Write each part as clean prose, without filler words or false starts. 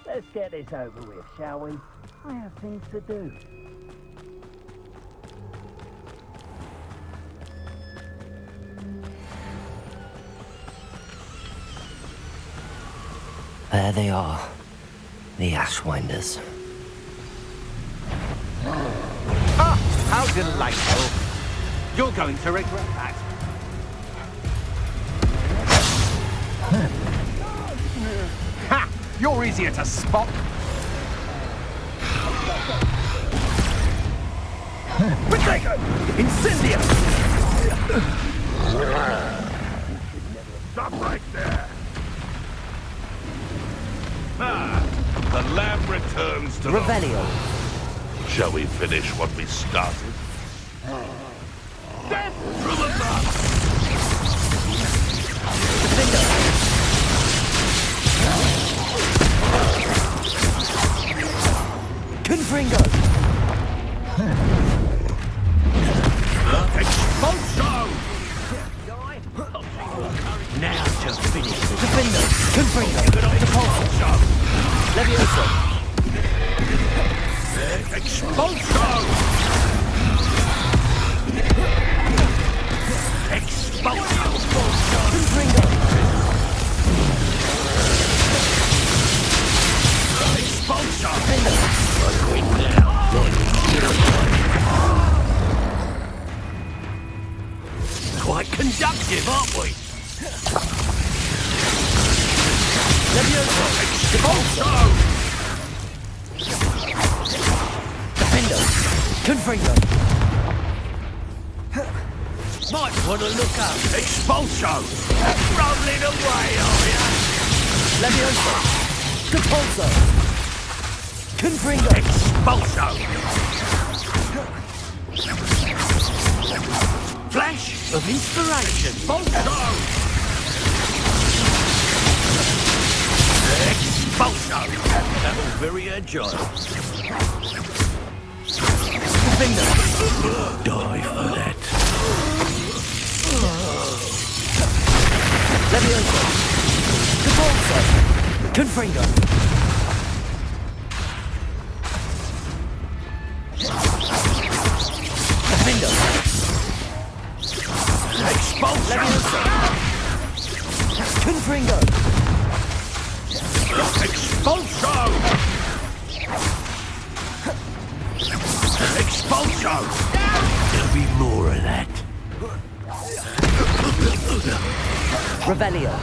Let's get this over with, shall we? I have things to do. There they are, the Ashwinders. Ah, how delightful. You're going to regret that. Ha! You're easier to spot. Potato! Incendio! Stop right there. Ah, the lamb returns to Revelio. Shall we finish what we started? Death through the mud! Confringo. Expulso! Now just finish it. Defendo. Confringo. Depulso. Levioso. Expulso! Expulso! Confringo. Expulso! Quite conductive, aren't we? Levioso. Expulso! Defendo. Confringo. Might want to look up. Expulso! Rolling away, are ya? Levioso. Depulso. Confringo. Expulso! Flash of inspiration. Expulso! Expulso! That was very agile. Defendo. Die for that. Levioso. Depulso. Confringo. Defendo. Expulso! Levioso. Confringo. Expulso! Expulso! There'll be more of that. Revelio.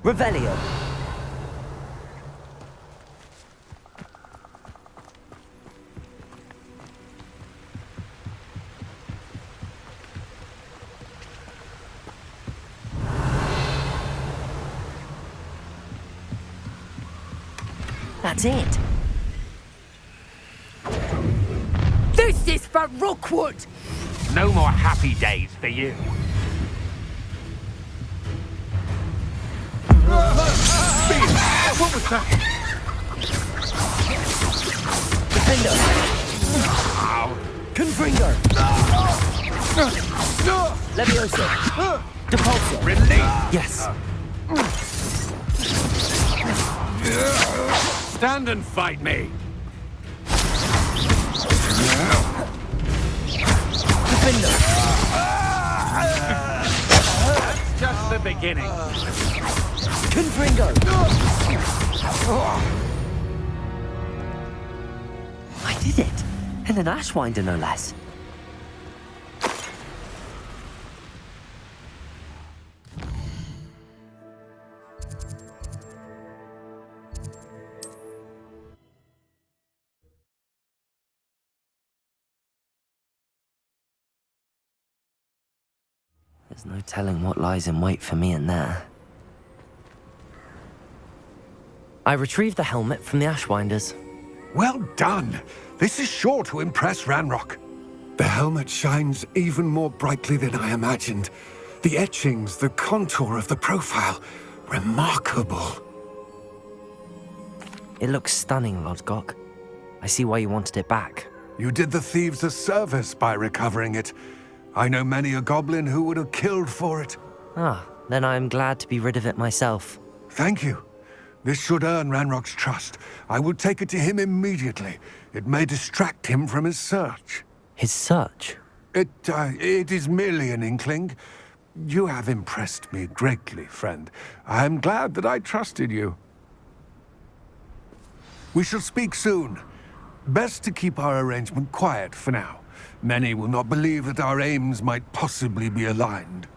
Revelio. That's it. This is for Rookwood! No more happy days for you. What was that? Defendo. Confringo. Levioso. Depulso. Release! Yes. Stand and fight me. Defendo. That's just the beginning. Confringo. I did it. And an Ashwinder, no less. There's no telling what lies in wait for me in there. I retrieved the helmet from the Ashwinders. Well done. This is sure to impress Ranrock. The helmet shines even more brightly than I imagined. The etchings, the contour of the profile, remarkable. It looks stunning, Lodgok. I see why you wanted it back. You did the thieves a service by recovering it. I know many a goblin who would have killed for it. Ah, then I am glad to be rid of it myself. Thank you. This should earn Ranrock's trust. I will take it to him immediately. It may distract him from his search. His search? It is merely an inkling. You have impressed me greatly, friend. I am glad that I trusted you. We shall speak soon. Best to keep our arrangement quiet for now. Many will not believe that our aims might possibly be aligned.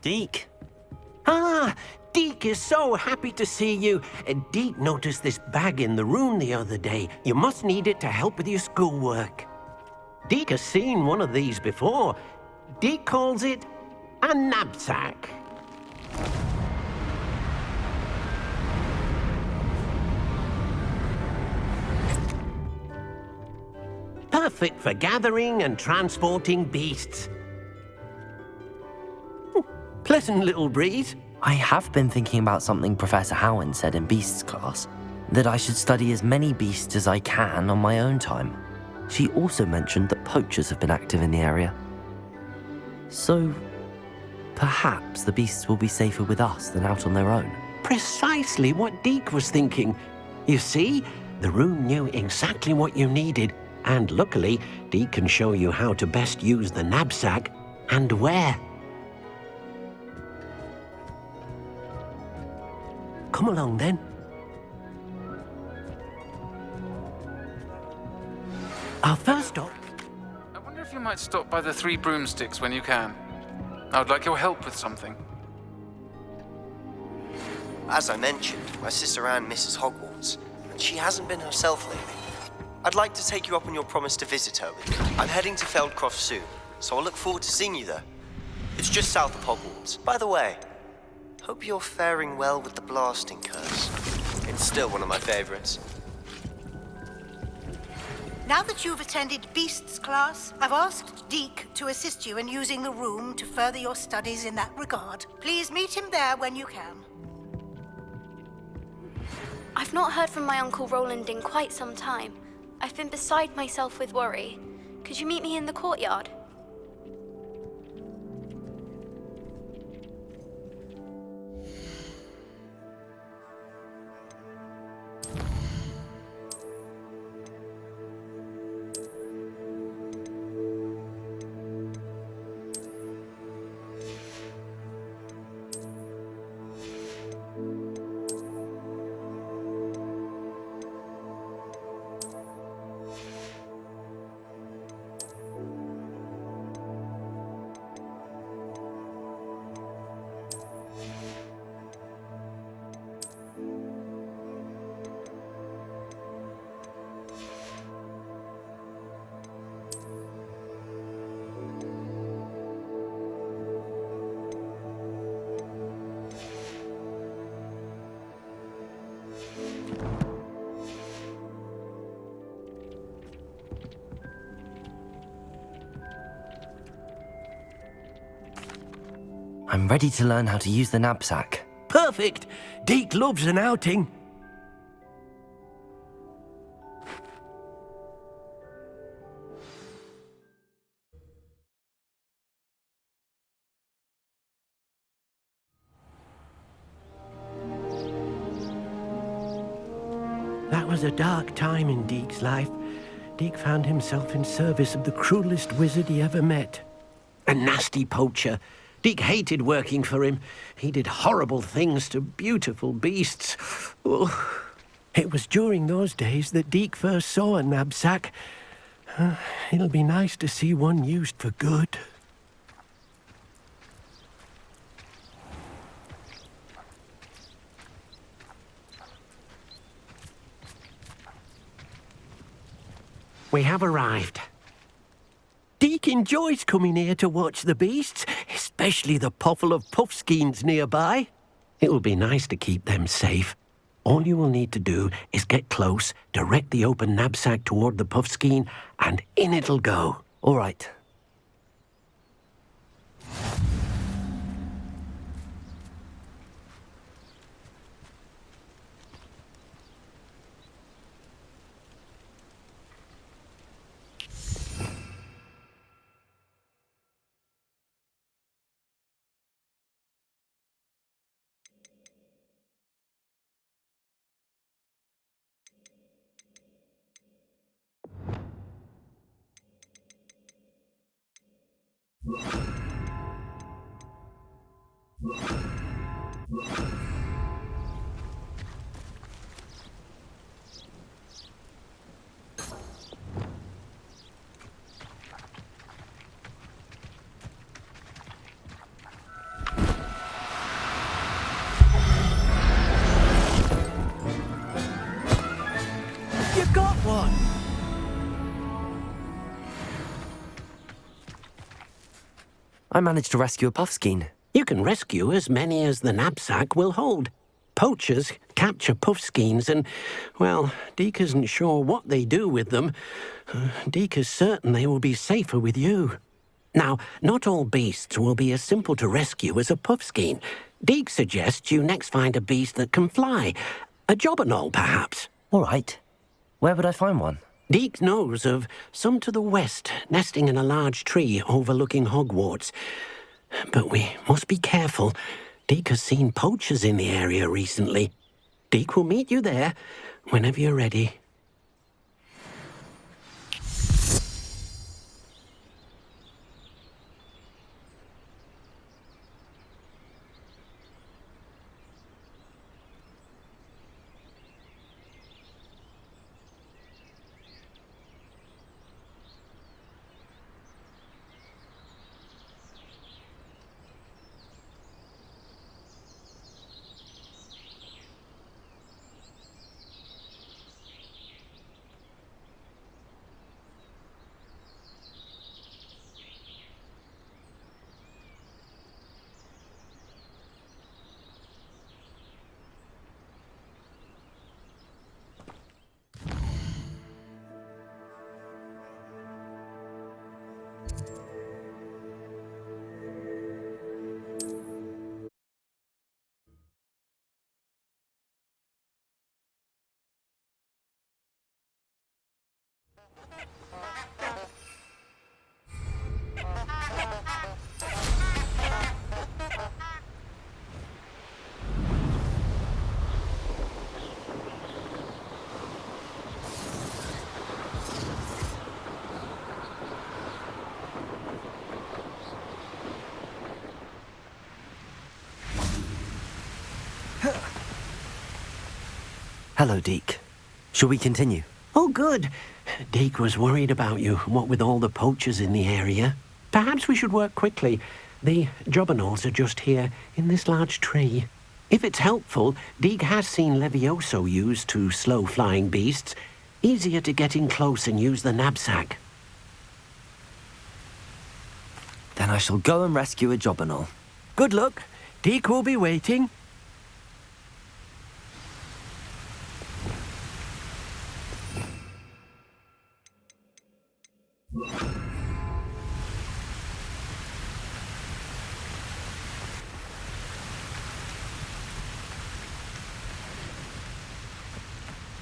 Deke. Ah, Deke is so happy to see you. Deke noticed this bag in the room the other day. You must need it to help with your schoolwork. Deke has seen one of these before. Deke calls it a knapsack. Perfect for gathering and transporting beasts. Pleasant little breeze. I have been thinking about something Professor Howard said in Beasts class, that I should study as many beasts as I can on my own time. She also mentioned that poachers have been active in the area. So, perhaps the beasts will be safer with us than out on their own. Precisely what Deke was thinking. You see, the room knew exactly what you needed, and luckily, Deke can show you how to best use the knapsack and where. Come along, then. Our first stop. I wonder if you might stop by the Three Broomsticks when you can. I would like your help with something. As I mentioned, my sister Anne misses Hogwarts, and she hasn't been herself lately. I'd like to take you up on your promise to visit her with me. I'm heading to Feldcroft soon, so I'll look forward to seeing you there. It's just south of Hogwarts. By the way, hope you're faring well with the blasting curse. It's still one of my favorites. Now that you've attended Beasts class, I've asked Deke to assist you in using the room to further your studies in that regard. Please meet him there when you can. I've not heard from my Uncle Roland in quite some time. I've been beside myself with worry. Could you meet me in the courtyard? I'm ready to learn how to use the knapsack. Perfect! Deke loves an outing. That was a dark time in Deke's life. Deke found himself in service of the cruelest wizard he ever met. A nasty poacher. Deke hated working for him. He did horrible things to beautiful beasts. Oh. It was during those days that Deke first saw a knapsack. It'll be nice to see one used for good. We have arrived. Deke enjoys coming here to watch the beasts, especially the potful of puffskeins nearby. It'll be nice to keep them safe. All you will need to do is get close, direct the open knapsack toward the puffskein, and in it'll go. All right. You got one! I managed to rescue a puffskein. You can rescue as many as the knapsack will hold. Poachers capture puffskeins and, well, Deke isn't sure what they do with them. Deke is certain they will be safer with you. Now, not all beasts will be as simple to rescue as a puffskein. Deke suggests you next find a beast that can fly. A jobberknoll, perhaps. All right. Where would I find one? Deke knows of some to the west, nesting in a large tree overlooking Hogwarts. But we must be careful. Deke has seen poachers in the area recently. Deke will meet you there whenever you're ready. Hello, Deke. Shall we continue? Oh, good. Deke was worried about you, what with all the poachers in the area. Perhaps we should work quickly. The jobberknolls are just here, in this large tree. If it's helpful, Deke has seen Levioso used to slow flying beasts. Easier to get in close and use the knapsack. Then I shall go and rescue a jobberknoll. Good luck. Deke will be waiting.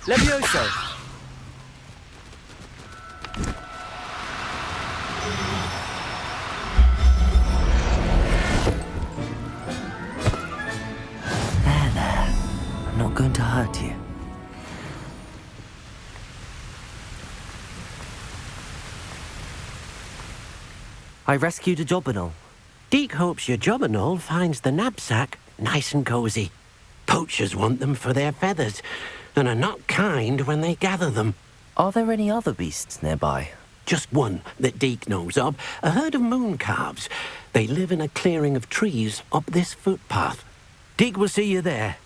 Levioso! There. I'm not going to hurt you. I rescued a jobberknoll. Deke hopes your job and all finds the knapsack nice and cozy. Poachers want them for their feathers, and are not kind when they gather them. Are there any other beasts nearby? Just one that Deke knows of, a herd of moon calves. They live in a clearing of trees up this footpath. Deke will see you there.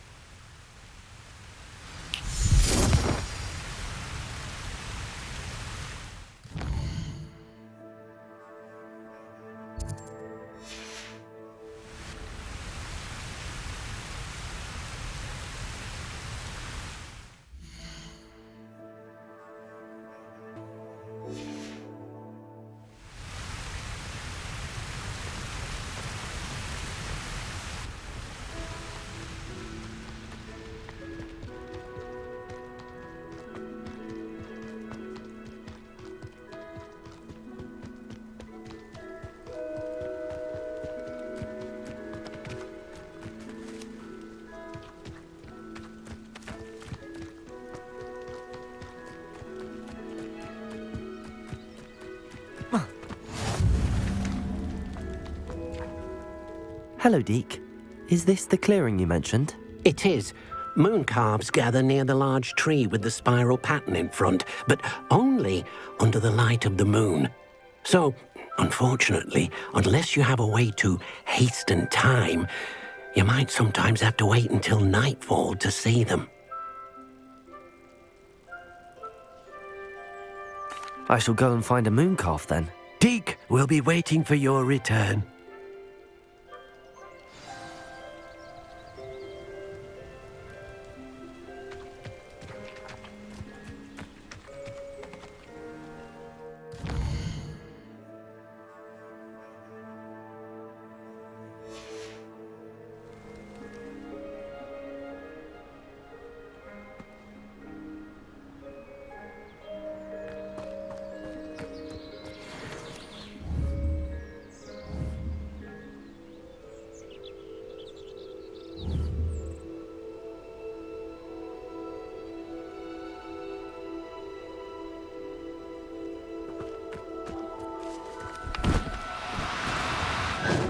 Hello, Deke. Is this the clearing you mentioned? It is. Moon calves gather near the large tree with the spiral pattern in front, but only under the light of the moon. So, unfortunately, unless you have a way to hasten time, you might sometimes have to wait until nightfall to see them. I shall go and find a moon calf then. Deke will be waiting for your return.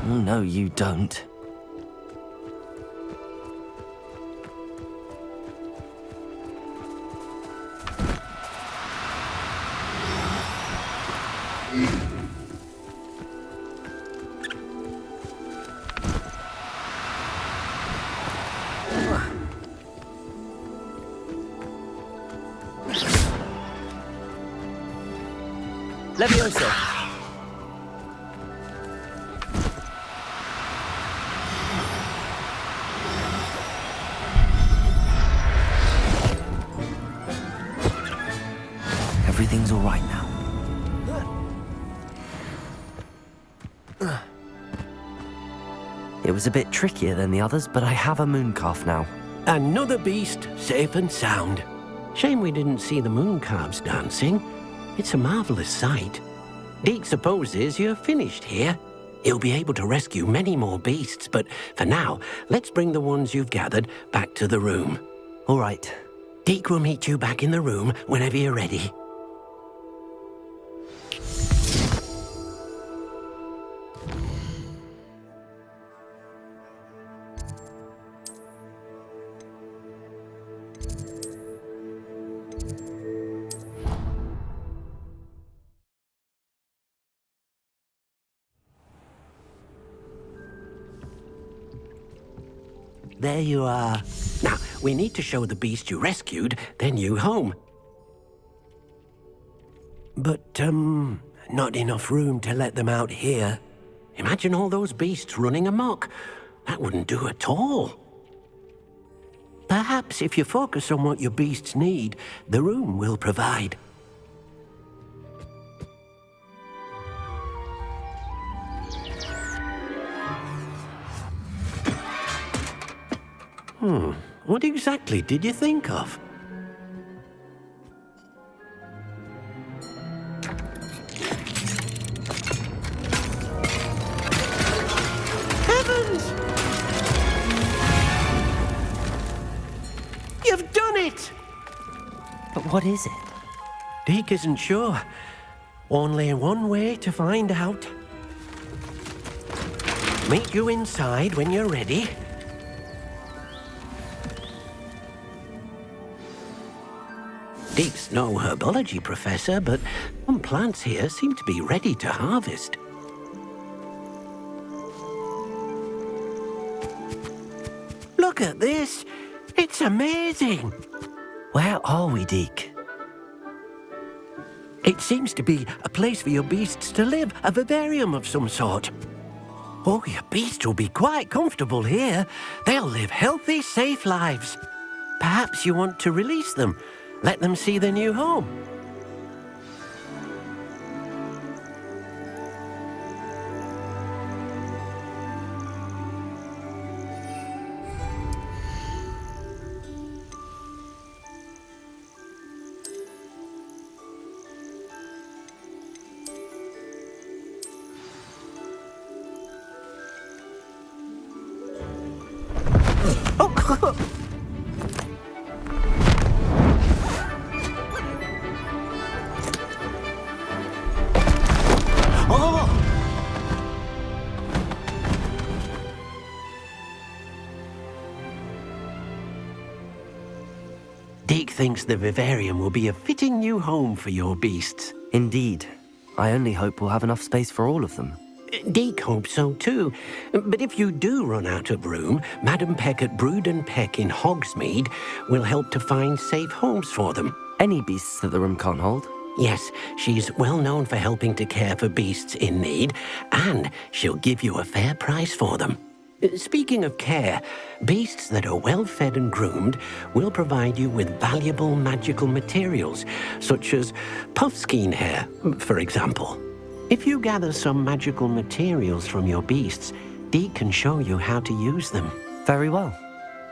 No, you don't. Leviosa! Everything's all right now. It was a bit trickier than the others, but I have a moon calf now. Another beast, safe and sound. Shame we didn't see the moon calves dancing. It's a marvelous sight. Deke supposes you're finished here. He'll be able to rescue many more beasts, but for now, let's bring the ones you've gathered back to the room. All right. Deke will meet you back in the room whenever you're ready. There you are. Now, we need to show the beast you rescued, then you home. But, not enough room to let them out here. Imagine all those beasts running amok. That wouldn't do at all. Perhaps if you focus on what your beasts need, the room will provide. What exactly did you think of? Heavens! You've done it! But what is it? Deke isn't sure. Only one way to find out. Meet you inside when you're ready. Deke's no herbology professor, but some plants here seem to be ready to harvest. Look at this! It's amazing! Where are we, Deke? It seems to be a place for your beasts to live, a vivarium of some sort. Oh, your beasts will be quite comfortable here. They'll live healthy, safe lives. Perhaps you want to release them, let them see their new home. Deke thinks the vivarium will be a fitting new home for your beasts. Indeed. I only hope we'll have enough space for all of them. Deke hopes so too. But if you do run out of room, Madam Peck at Brood and Peck in Hogsmeade will help to find safe homes for them. Any beasts that the room can't hold? Yes, she's well known for helping to care for beasts in need, and she'll give you a fair price for them. Speaking of care, beasts that are well fed and groomed will provide you with valuable magical materials, such as puffskein hair, for example. If you gather some magical materials from your beasts, Deke can show you how to use them. Very well.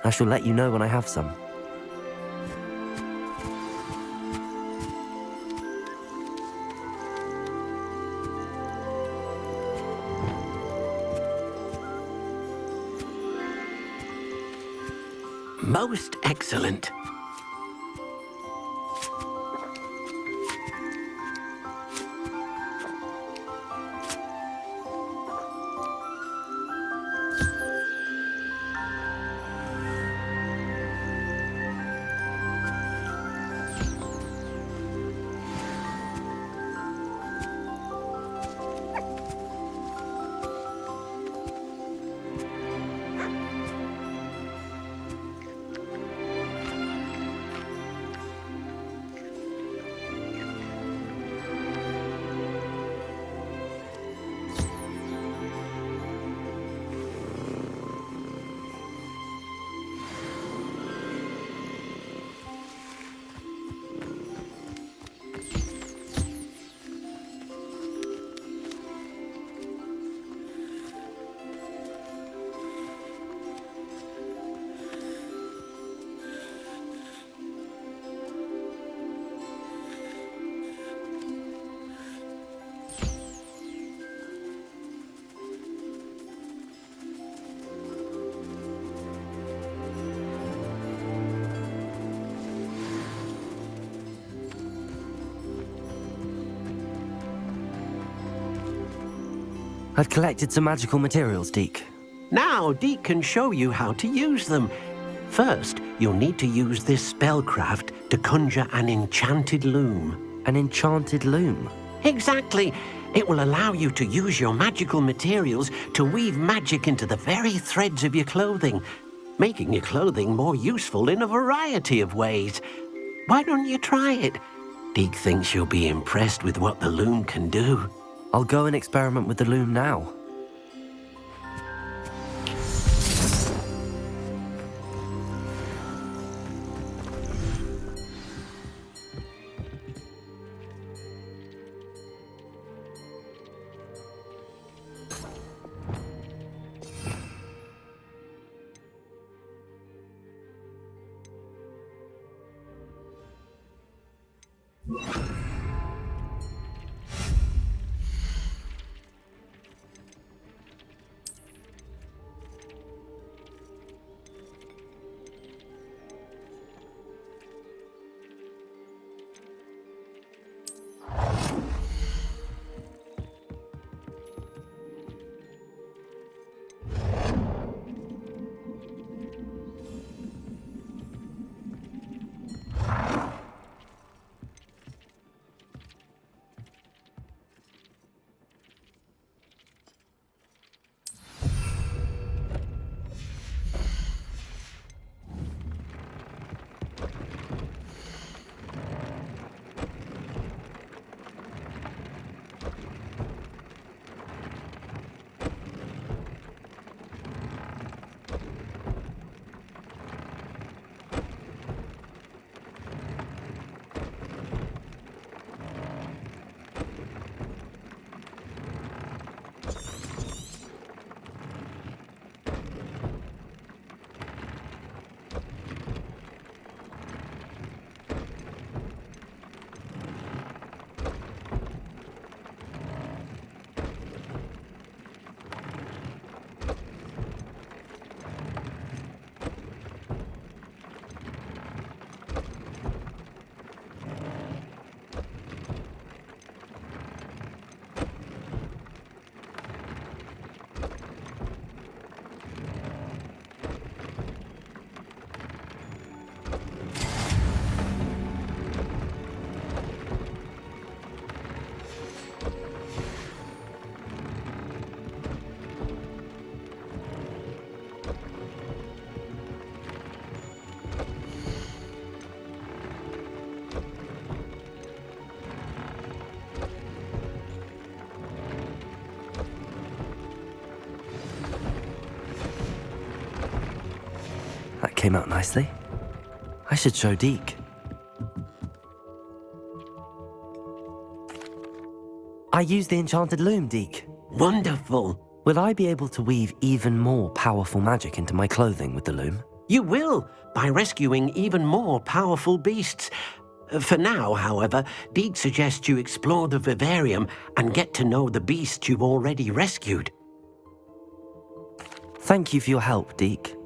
I shall let you know when I have some. Most excellent. I've collected some magical materials, Deke. Now Deke can show you how to use them. First, you'll need to use this spellcraft to conjure an enchanted loom. An enchanted loom? Exactly. It will allow you to use your magical materials to weave magic into the very threads of your clothing, making your clothing more useful in a variety of ways. Why don't you try it? Deke thinks you'll be impressed with what the loom can do. I'll go and experiment with the loom now. came out nicely. I should show Deke. I used the enchanted loom, Deke. Wonderful. Will I be able to weave even more powerful magic into my clothing with the loom? You will, by rescuing even more powerful beasts. For now, however, Deke suggests you explore the vivarium and get to know the beasts you've already rescued. Thank you for your help, Deke.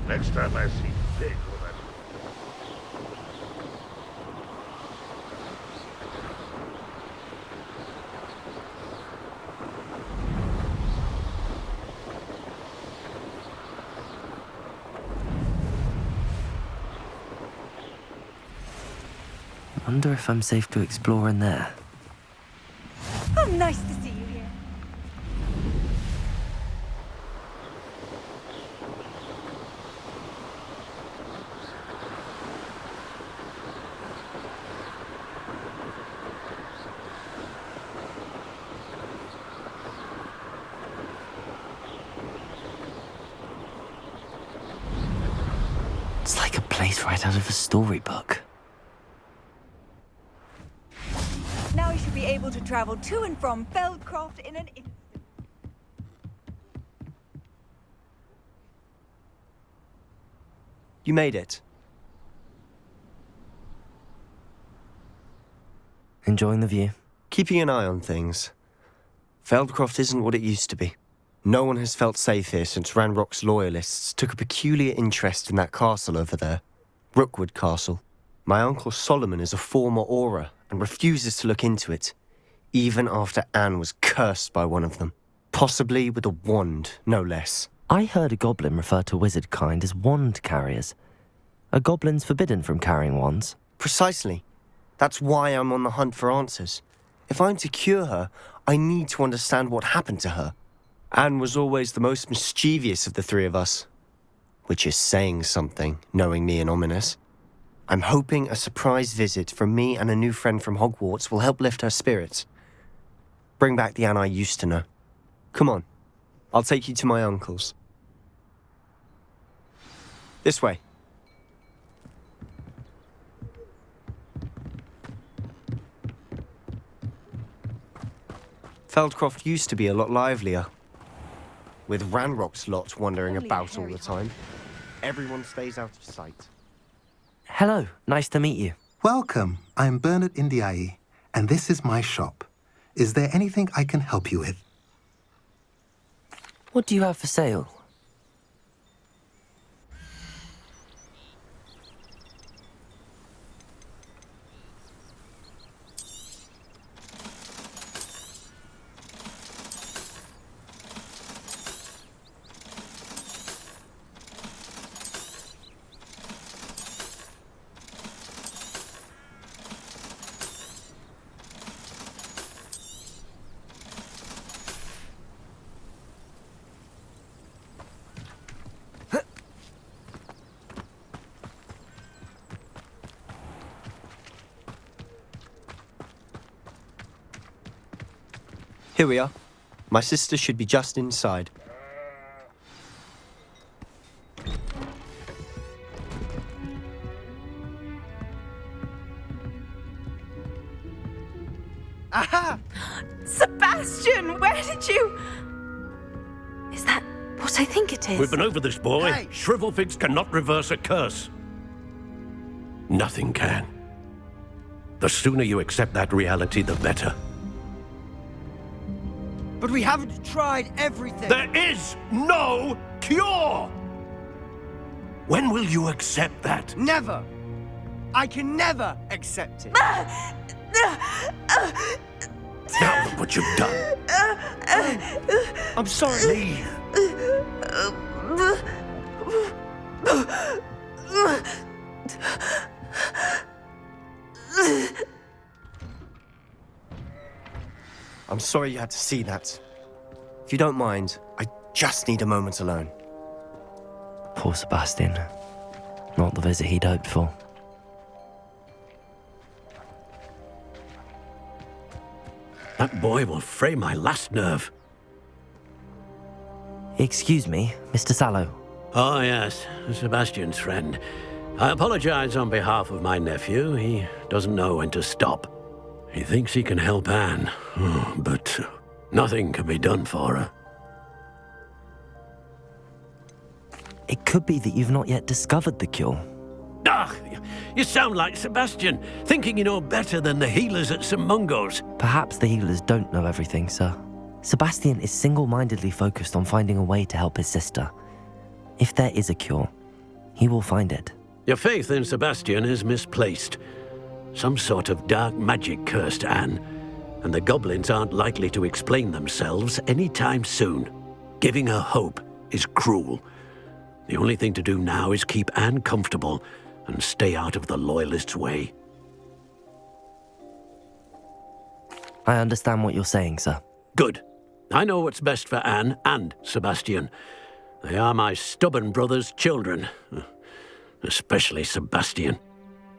Next time I see big woman. Wonder if I'm safe to explore in there. Oh, nice to see you here. It's like a place right out of a storybook. Now you should be able to travel to and from Feldcroft in an instant. You made it. Enjoying the view? Keeping an eye on things. Feldcroft isn't what it used to be. No one has felt safe here since Ranrock's loyalists took a peculiar interest in that castle over there. Rookwood Castle. My uncle Solomon is a former Auror and refuses to look into it, even after Anne was cursed by one of them. Possibly with a wand, no less. I heard a goblin refer to wizard kind as wand carriers. Are goblins forbidden from carrying wands? Precisely. That's why I'm on the hunt for answers. If I'm to cure her, I need to understand what happened to her. Anne was always the most mischievous of the three of us. Which is saying something, knowing me and ominous. I'm hoping a surprise visit from me and a new friend from Hogwarts will help lift her spirits. Bring back the Anne I used to know. Come on, I'll take you to my uncle's. This way. Feldcroft used to be a lot livelier. With Ranrock's lot wandering about all the time. Everyone stays out of sight. Hello, nice to meet you. Welcome, I'm Bernard Indiai, and this is my shop. Is there anything I can help you with? What do you have for sale? Here we are. My sister should be just inside. Aha! Sebastian, where did you... Is that what I think it is? We've been over this, boy. Hey. Shrivelfigs cannot reverse a curse. Nothing can. The sooner you accept that reality, the better. But we haven't tried everything. There is no cure! When will you accept that? Never. I can never accept it. Now look what you've done. I'm sorry. Leave. I'm sorry you had to see that. If you don't mind, I just need a moment alone. Poor Sebastian. Not the visit he'd hoped for. That boy will fray my last nerve. Excuse me, Mr. Sallow. Oh, yes, Sebastian's friend. I apologize on behalf of my nephew. He doesn't know when to stop. He thinks he can help Anne, but nothing can be done for her. It could be that you've not yet discovered the cure. Ah, you sound like Sebastian, thinking you know better than the healers at St. Mungo's. Perhaps the healers don't know everything, sir. Sebastian is single-mindedly focused on finding a way to help his sister. If there is a cure, he will find it. Your faith in Sebastian is misplaced. Some sort of dark magic cursed Anne, and the goblins aren't likely to explain themselves anytime soon. Giving her hope is cruel. The only thing to do now is keep Anne comfortable and stay out of the Loyalists' way. I understand what you're saying, sir. Good. I know what's best for Anne and Sebastian. They are my stubborn brother's children. Especially Sebastian.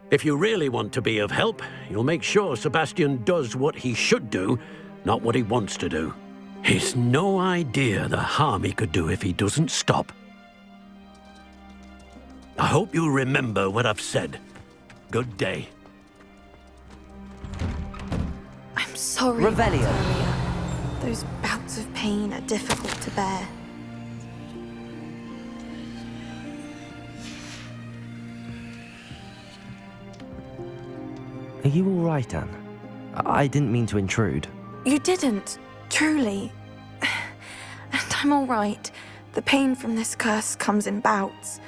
If you really want to be of help, you'll make sure Sebastian does what he should do, not what he wants to do. He's no idea the harm he could do if he doesn't stop. I hope you remember what I've said. Good day. I'm sorry. Revelio. Earlier. Those bouts of pain are difficult to bear. Are you all right, Anne? I didn't mean to intrude. You didn't, truly. And I'm all right. The pain from this curse comes in bouts,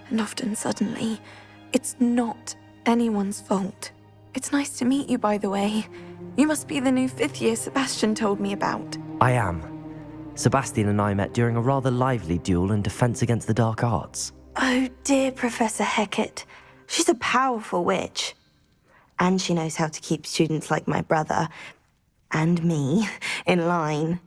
and often suddenly. It's not anyone's fault. It's nice to meet you, by the way. You must be the new 5th year Sebastian told me about. I am. Sebastian and I met during a rather lively duel in defense against the dark arts. Oh dear, Professor Hecat. She's a powerful witch. And she knows how to keep students like my brother, and me, in line.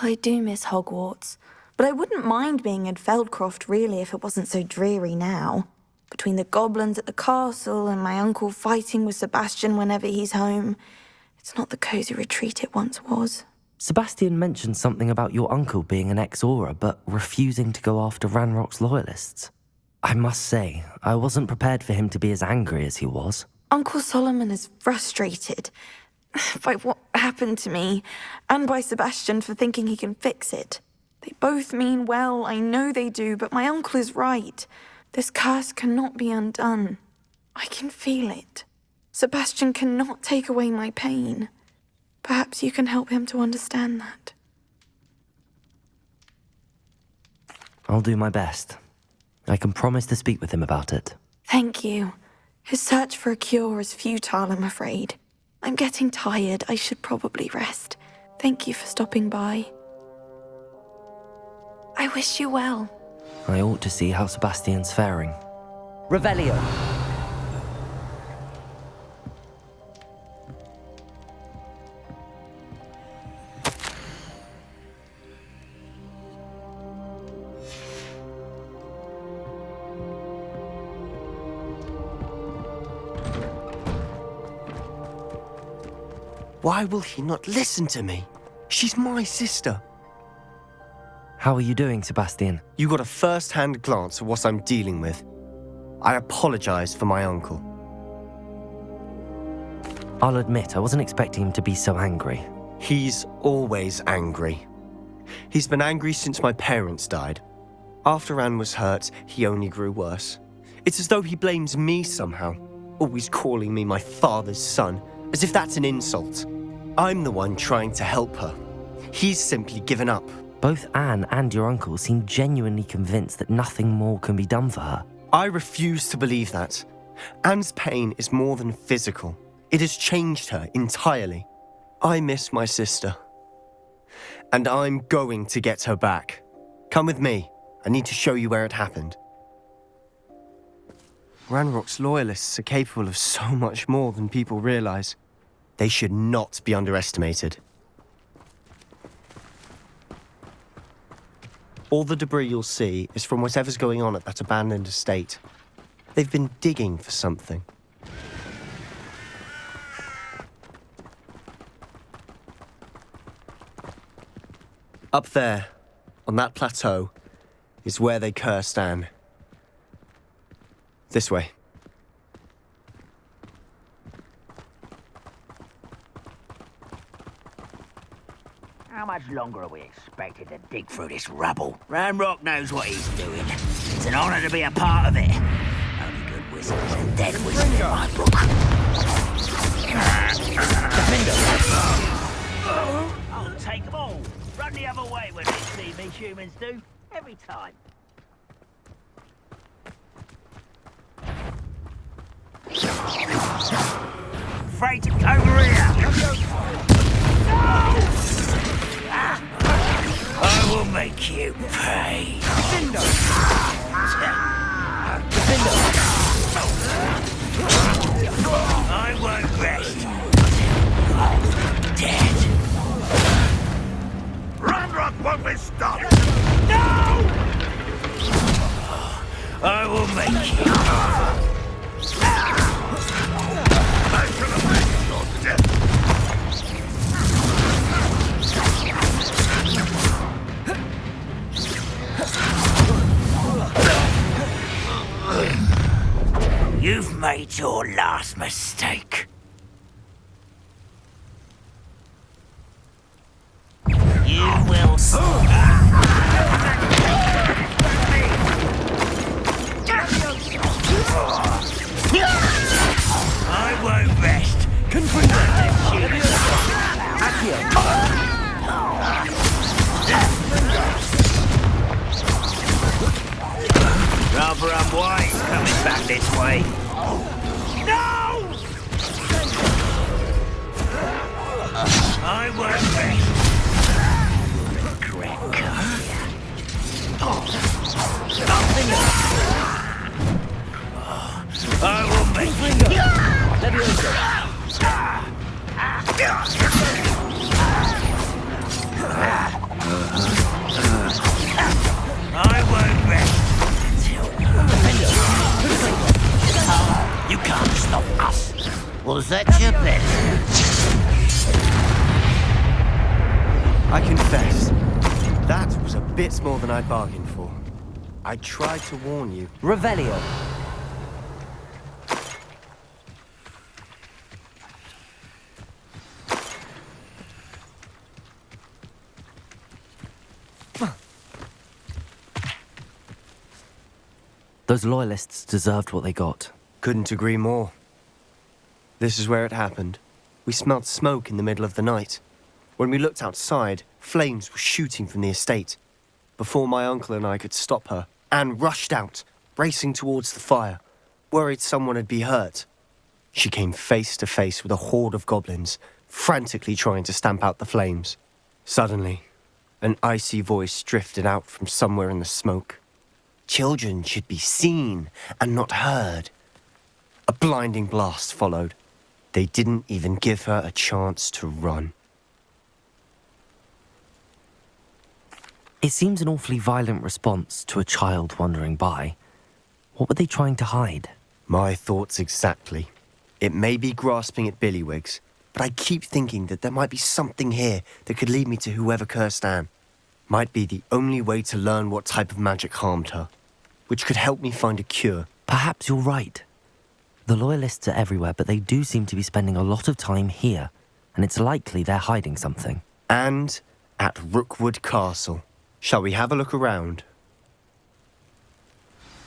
I do miss Hogwarts, but I wouldn't mind being in Feldcroft, really, if it wasn't so dreary now. Between the goblins at the castle and my uncle fighting with Sebastian whenever he's home, it's not the cosy retreat it once was. Sebastian mentioned something about your uncle being an ex-Auror, but refusing to go after Ranrock's loyalists. I must say, I wasn't prepared for him to be as angry as he was. Uncle Solomon is frustrated by what happened to me, and by Sebastian for thinking he can fix it. They both mean well, I know they do, but my uncle is right. This curse cannot be undone. I can feel it. Sebastian cannot take away my pain. Perhaps you can help him to understand that. I'll do my best. I can promise to speak with him about it. Thank you. His search for a cure is futile, I'm afraid. I'm getting tired. I should probably rest. Thank you for stopping by. I wish you well. I ought to see how Sebastian's faring. Revelio. Why will he not listen to me? She's my sister. How are you doing, Sebastian? You got a first-hand glance at what I'm dealing with. I apologize for my uncle. I'll admit, I wasn't expecting him to be so angry. He's always angry. He's been angry since my parents died. After Anne was hurt, he only grew worse. It's as though he blames me somehow, always calling me my father's son, as if that's an insult. I'm the one trying to help her. He's simply given up. Both Anne and your uncle seem genuinely convinced that nothing more can be done for her. I refuse to believe that. Anne's pain is more than physical. It has changed her entirely. I miss my sister. And I'm going to get her back. Come with me. I need to show you where it happened. Ranrock's loyalists are capable of so much more than people realize. They should not be underestimated. All the debris you'll see is from whatever's going on at that abandoned estate. They've been digging for something. Up there, on that plateau, is where they cursed Anne. This way. How much longer are we expected to dig through this rubble? Ranrock knows what he's doing. It's an honor to be a part of it. Only good wizards and dead wizards in my book. I'll take them all. Run the other way when they see me, humans do. Every time. Afraid to over here. No! I will make you pay. I won't rest. I'm dead. Ranrock won't be stopped. No! I will make you. I shall avenge your death. You've made your last mistake. You will I won't rest. Rather unwise coming back this way. No! I won't rest. Regret coming here. I will make you. I won't rest. You can't stop us. Was that your bet? I confess, that was a bit more than I'd bargained for. I tried to warn you. Revelio. Those loyalists deserved what they got. Couldn't agree more. This is where it happened. We smelled smoke in the middle of the night. When we looked outside, flames were shooting from the estate. Before my uncle and I could stop her, Anne rushed out, racing towards the fire, worried someone had been hurt. She came face to face with a horde of goblins, frantically trying to stamp out the flames. Suddenly, an icy voice drifted out from somewhere in the smoke. Children should be seen and not heard. A blinding blast followed. They didn't even give her a chance to run. It seems an awfully violent response to a child wandering by. What were they trying to hide? My thoughts exactly. It may be grasping at billywhigs, but I keep thinking that there might be something here that could lead me to whoever cursed Anne. Might be the only way to learn what type of magic harmed her, which could help me find a cure. Perhaps you're right. The Loyalists are everywhere, but they do seem to be spending a lot of time here, and it's likely they're hiding something. And at Rookwood Castle. Shall we have a look around?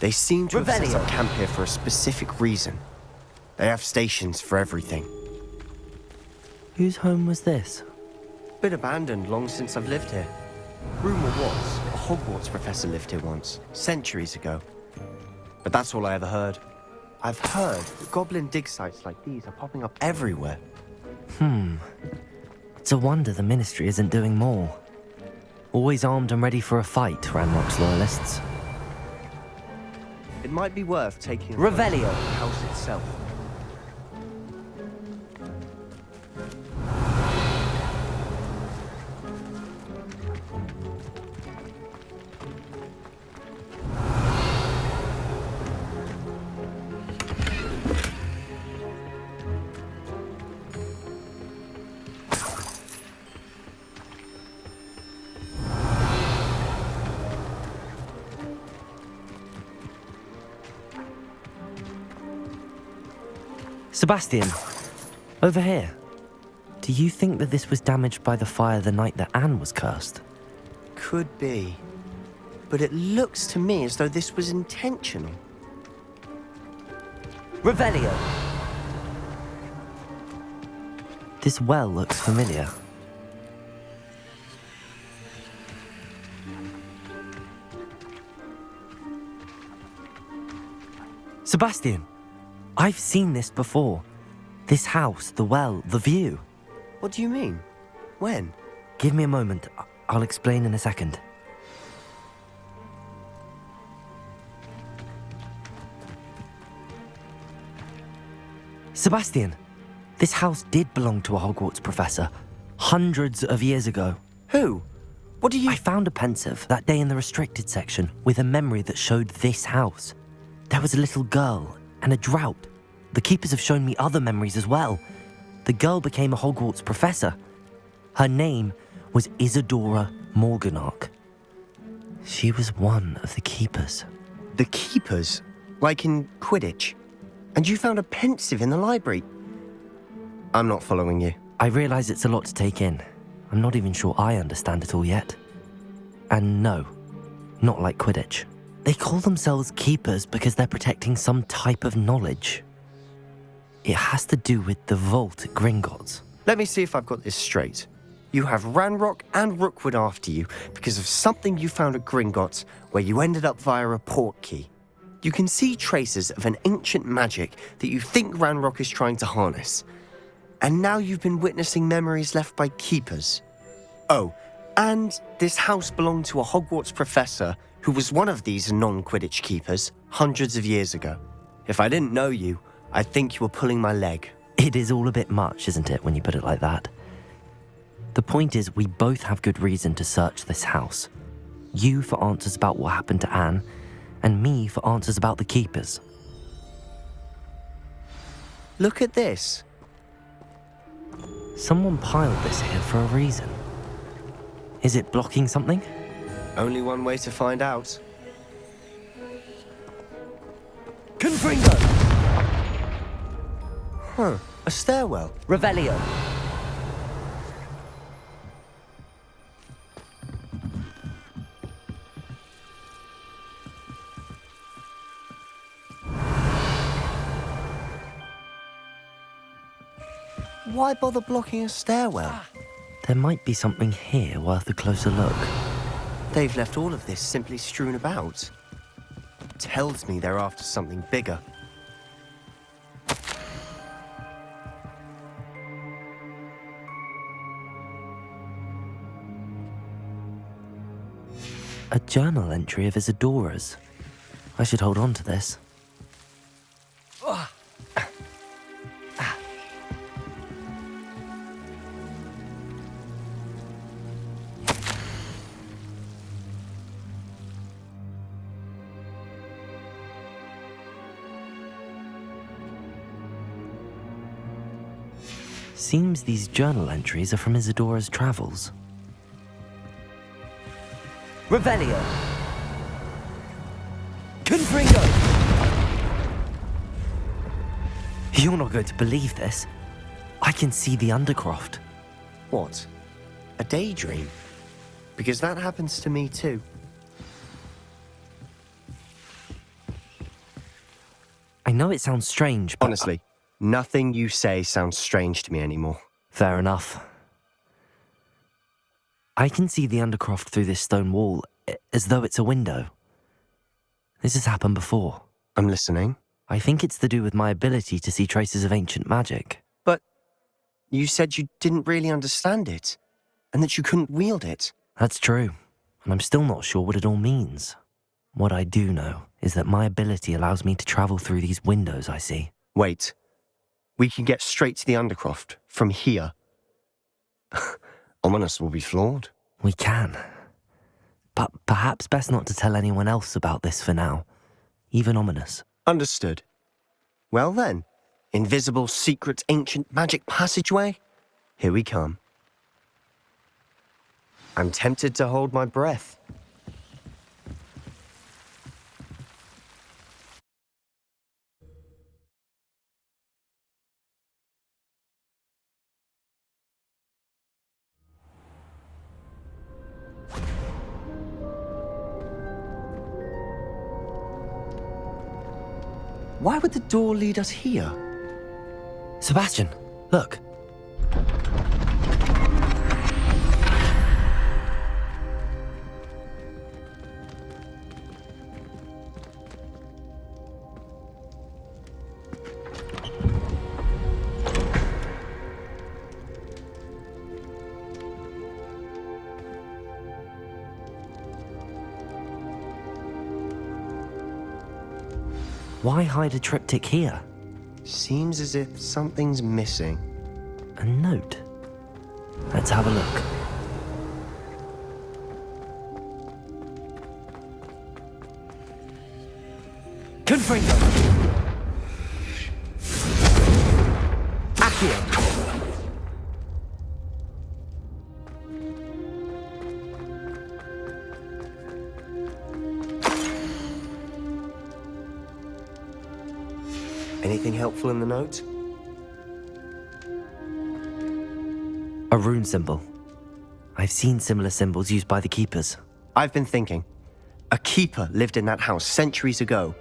They seem to have set up camp here for a specific reason. They have stations for everything. Whose home was this? Been abandoned long since I've lived here. Rumour was, a Hogwarts professor lived here once, centuries ago. But that's all I ever heard. I've heard that goblin dig sites like these are popping up everywhere. It's a wonder the Ministry isn't doing more. Always armed and ready for a fight, Ranrock's Loyalists. It might be worth taking a Revelio. look at the house itself. Sebastian, over here. Do you think that this was damaged by the fire the night that Anne was cursed? Could be. But it looks to me as though this was intentional. Revelio. This well looks familiar. Sebastian, I've seen this before. This house, the well, the view. What do you mean? When? Give me a moment. I'll explain in a second. Sebastian, this house did belong to a Hogwarts professor hundreds of years ago. Who? What do you... I found a pensive that day in the restricted section with a memory that showed this house. There was a little girl and a drought. The keepers have shown me other memories as well. The girl became a Hogwarts professor. Her name was Isadora Morganach. She was one of the keepers. The keepers? Like in Quidditch? And you found a pensive in the library? I'm not following you. I realise it's a lot to take in. I'm not even sure I understand it all yet. And no, not like Quidditch. They call themselves keepers because they're protecting some type of knowledge. It has to do with the vault at Gringotts. Let me see if I've got this straight. You have Ranrock and Rookwood after you because of something you found at Gringotts where you ended up via a port key. You can see traces of an ancient magic that you think Ranrock is trying to harness. And now you've been witnessing memories left by keepers. Oh, and this house belonged to a Hogwarts professor who was one of these non-Quidditch keepers hundreds of years ago. If I didn't know you, I'd think you were pulling my leg. It is all a bit much, isn't it, when you put it like that? The point is, we both have good reason to search this house. You for answers about what happened to Anne, and me for answers about the keepers. Look at this. Someone piled this here for a reason. Is it blocking something? Only one way to find out. Confringo! Huh, a stairwell. Revelio. Why bother blocking a stairwell? There might be something here worth a closer look. They've left all of this simply strewn about. Tells me they're after something bigger. A journal entry of Isadora's. I should hold on to this. Seems these journal entries are from Isadora's travels. Revelio! Confringo! You're not going to believe this. I can see the Undercroft. What? A daydream? Because that happens to me too. I know it sounds strange, but... Honestly, nothing you say sounds strange to me anymore. Fair enough. I can see the Undercroft through this stone wall, as though it's a window. This has happened before. I'm listening. I think it's to do with my ability to see traces of ancient magic. But you said you didn't really understand it, and that you couldn't wield it. That's true, and I'm still not sure what it all means. What I do know is that my ability allows me to travel through these windows I see. Wait. We can get straight to the Undercroft from here. Ominous will be flawed. We can. But perhaps best not to tell anyone else about this for now. Even Ominous. Understood. Well then, invisible, secret, ancient magic passageway? Here we come. I'm tempted to hold my breath. Why would the door lead us here? Sebastian, look. Why hide a triptych here? Seems as if something's missing. A note? Let's have a look. Confringo! Accio! Anything helpful in the note? A rune symbol. I've seen similar symbols used by the keepers. I've been thinking. A keeper lived in that house centuries ago,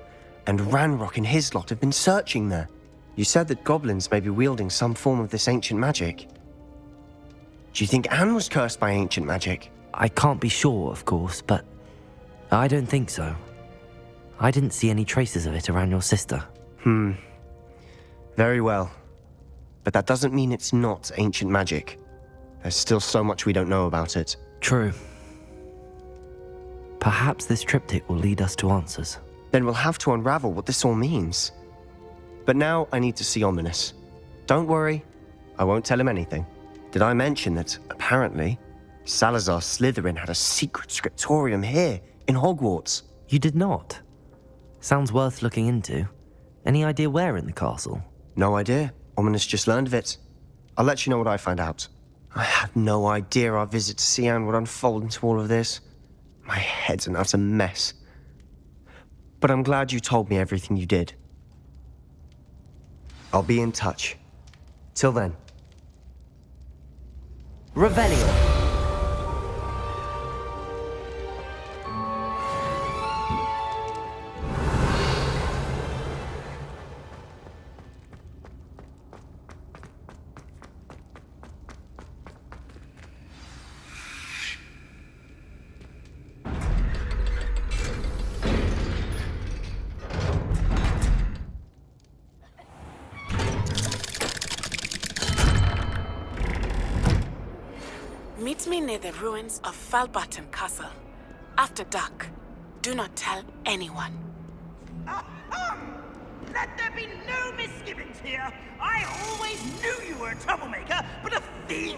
and Ranrock and his lot have been searching there. You said that goblins may be wielding some form of this ancient magic. Do you think Anne was cursed by ancient magic? I can't be sure, of course, but I don't think so. I didn't see any traces of it around your sister. Very well. But that doesn't mean it's not ancient magic. There's still so much we don't know about it. True. Perhaps this triptych will lead us to answers. Then we'll have to unravel what this all means. But now I need to see Ominous. Don't worry, I won't tell him anything. Did I mention that, apparently, Salazar Slytherin had a secret scriptorium here, in Hogwarts? You did not? Sounds worth looking into. Any idea where in the castle? No idea. Ominous just learned of it. I'll let you know what I find out. I had no idea our visit to Cian would unfold into all of this. My head's an utter mess. But I'm glad you told me everything you did. I'll be in touch. Till then. Revelio! Meet me near the ruins of Falbaton Castle. After dark. Do not tell anyone. Let there be no misgivings here. I always knew you were a troublemaker, but a thief